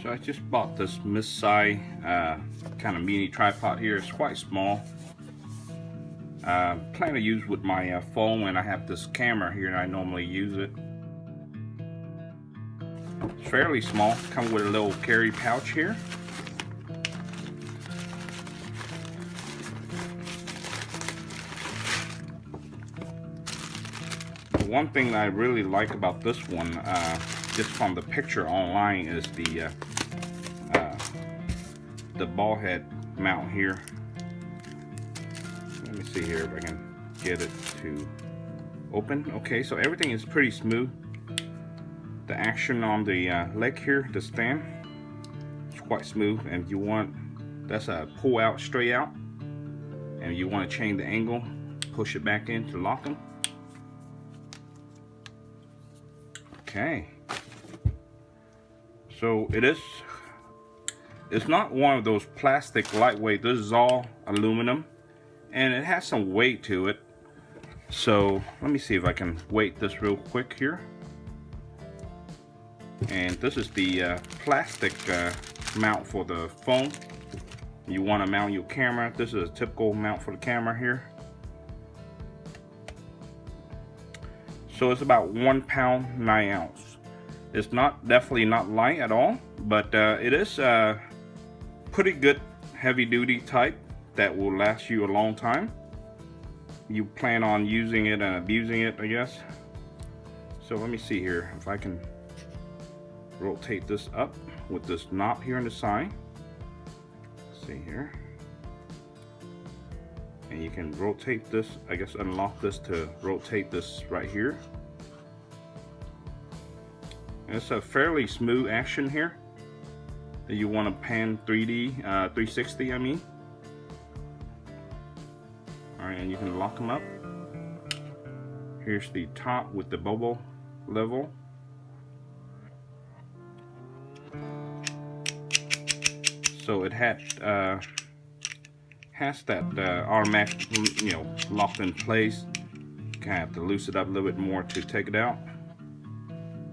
So I just bought this mid-size kind of mini tripod here. It's quite small. Plan to use with my phone, and I have this camera here and I normally use it. It's fairly small. Comes with a little carry pouch here. One thing that I really like about this one, just from the picture online, is the ball head mount here. Let me see here if I can get it to open. Okay, so everything is pretty smooth. The action on the leg here, the stand, is quite smooth. And if you want, that's a pull out, straight out. And you want to change the angle, push it back in to lock them. Okay, so it's not one of those plastic lightweight. This is all aluminum, and it has some weight to it. So let me see if I can weight this real quick here. And this is the plastic mount for the phone. You want to mount your camera. This is a typical mount for the camera here. So it's about 1 pound 9 ounce. It's definitely not light at all, but it is pretty good heavy duty type that will last you a long time. You plan on using it and abusing it, I guess. So let me see here if I can rotate this up with this knob here on the side. Let's see here. And you can rotate this, I guess unlock this to rotate this right here. And it's a fairly smooth action here that you want to pan 360 I mean. Alright, and you can lock them up. Here's the top with the bubble level. So it has that automatic, locked in place. Kind of have to loosen it up a little bit more to take it out.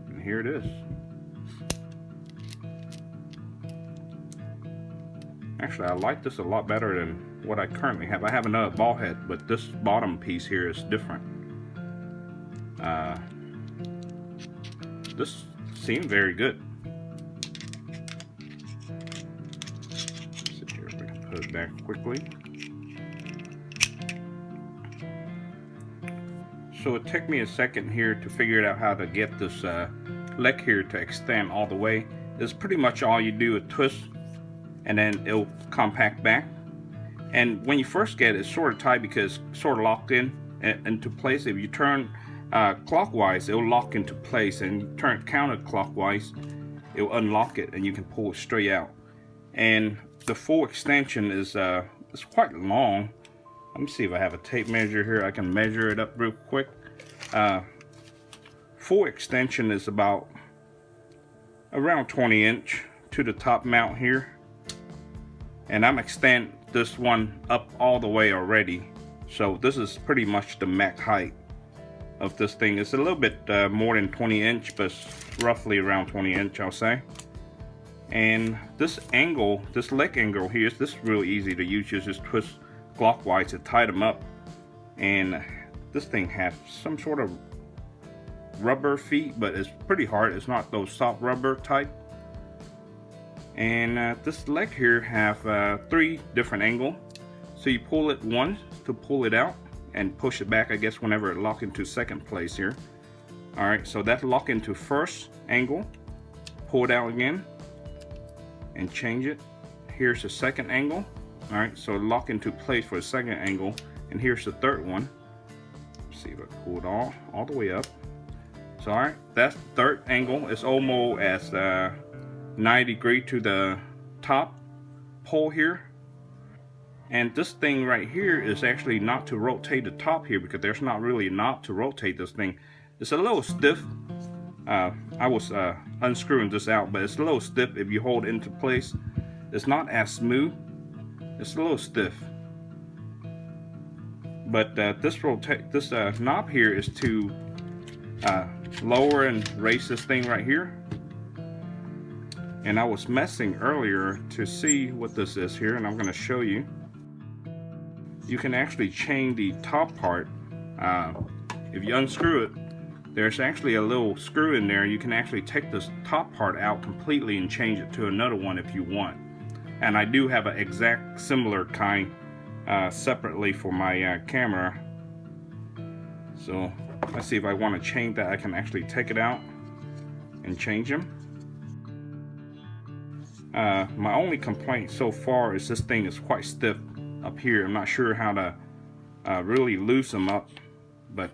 And here it is. Actually, I like this a lot better than what I currently have. I have another ball head, but this bottom piece here is different. This seemed very good. Put it back quickly. So it took me a second here to figure out how to get this leg here to extend all the way. It's pretty much all you do is twist, and then it'll compact back. And when you first get it, it's sort of tight because it's sort of locked in into place. If you turn clockwise, it'll lock into place, and you turn counterclockwise, it'll unlock it, and you can pull it straight out. And the full extension is quite long. Let me see if I have a tape measure here. I can measure it up real quick. Full extension is about around 20 inch to the top mount here. And I'm extending this one up all the way already. So this is pretty much the max height of this thing. It's a little bit more than 20 inch, but roughly around 20 inch, I'll say. And this angle, this leg angle here, this is real easy to use. You just twist clockwise to tie them up. And this thing has some sort of rubber feet, but it's pretty hard. It's not those soft rubber type. And this leg here have 3 different angles. So you pull it once to pull it out and push it back, I guess, whenever it lock into second place here. All right, so that lock into first angle, pull it out again and change it. Here's the second angle. All right, so lock into place for the second angle, and here's the third one. Let's see if I can pull it all the way up. So all right, that's the third angle. It's almost as 90 degrees to the top pole here. And this thing right here is actually not to rotate the top here, because there's not really a knob to rotate this thing. It's a little stiff. I was unscrewing this out, but it's a little stiff. If you hold it into place, it's not as smooth. It's a little stiff. But this knob here is to lower and raise this thing right here. And I was messing earlier to see what this is here, and I'm going to show you. You can actually change the top part. If you unscrew it, there's actually a little screw in there. You can actually take this top part out completely and change it to another one if you want. And I do have an exact similar kind separately for my camera. So let's see, if I want to change that, I can actually take it out and change them. My only complaint so far is this thing is quite stiff up here. I'm not sure how to really loosen them up, but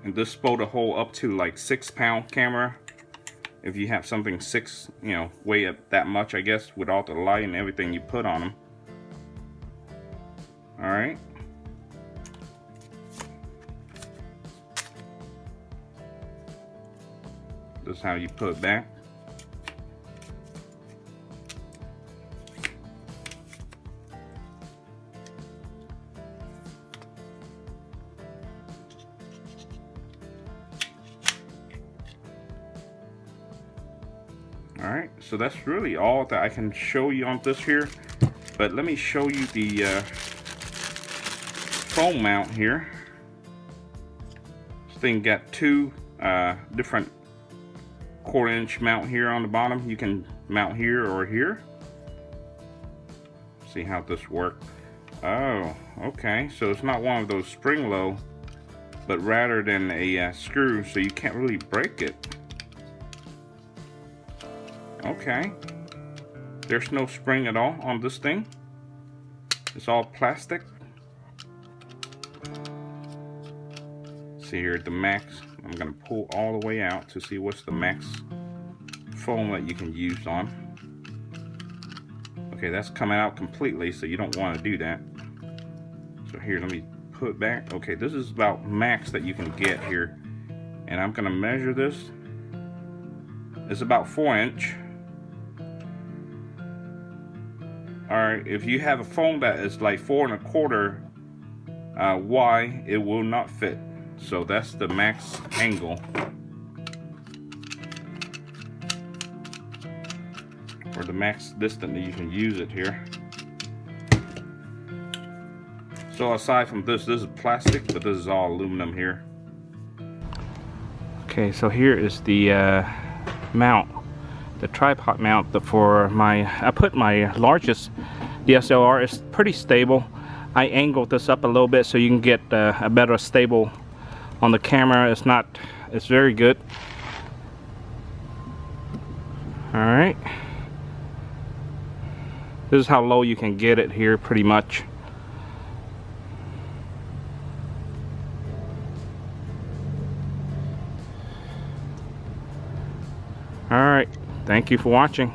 and this supposed to hold up to like 6-pound camera. If you have something weigh up that much, I guess, with all the light and everything you put on them. All right. This is how you put it back. Alright, so that's really all that I can show you on this here. But let me show you the phone mount here. This thing got two different 1/4-inch mount here on the bottom. You can mount here or here. See how this works. Oh, okay, so it's not one of those spring low, but rather than a screw, so you can't really break it. Okay, there's no spring at all on this thing. It's all plastic. See here, the max. I'm gonna pull all the way out to see what's the max foam that you can use on. Okay, that's coming out completely, so you don't want to do that. So here, let me put it back. Okay, this is about max that you can get here, and I'm gonna measure this. It's about 4-inch. Alright, if you have a foam that is like 4 1/4 wide, it will not fit. So that's the max angle. Or the max distance that you can use it here. So aside from this is plastic, but this is all aluminum here. Okay, so here is the mount. The tripod mount for I put my largest DSLR. It's pretty stable. I angled this up a little bit so you can get a better stable on the camera. It's very good. Alright. This is how low you can get it here, pretty much. Alright. Thank you for watching.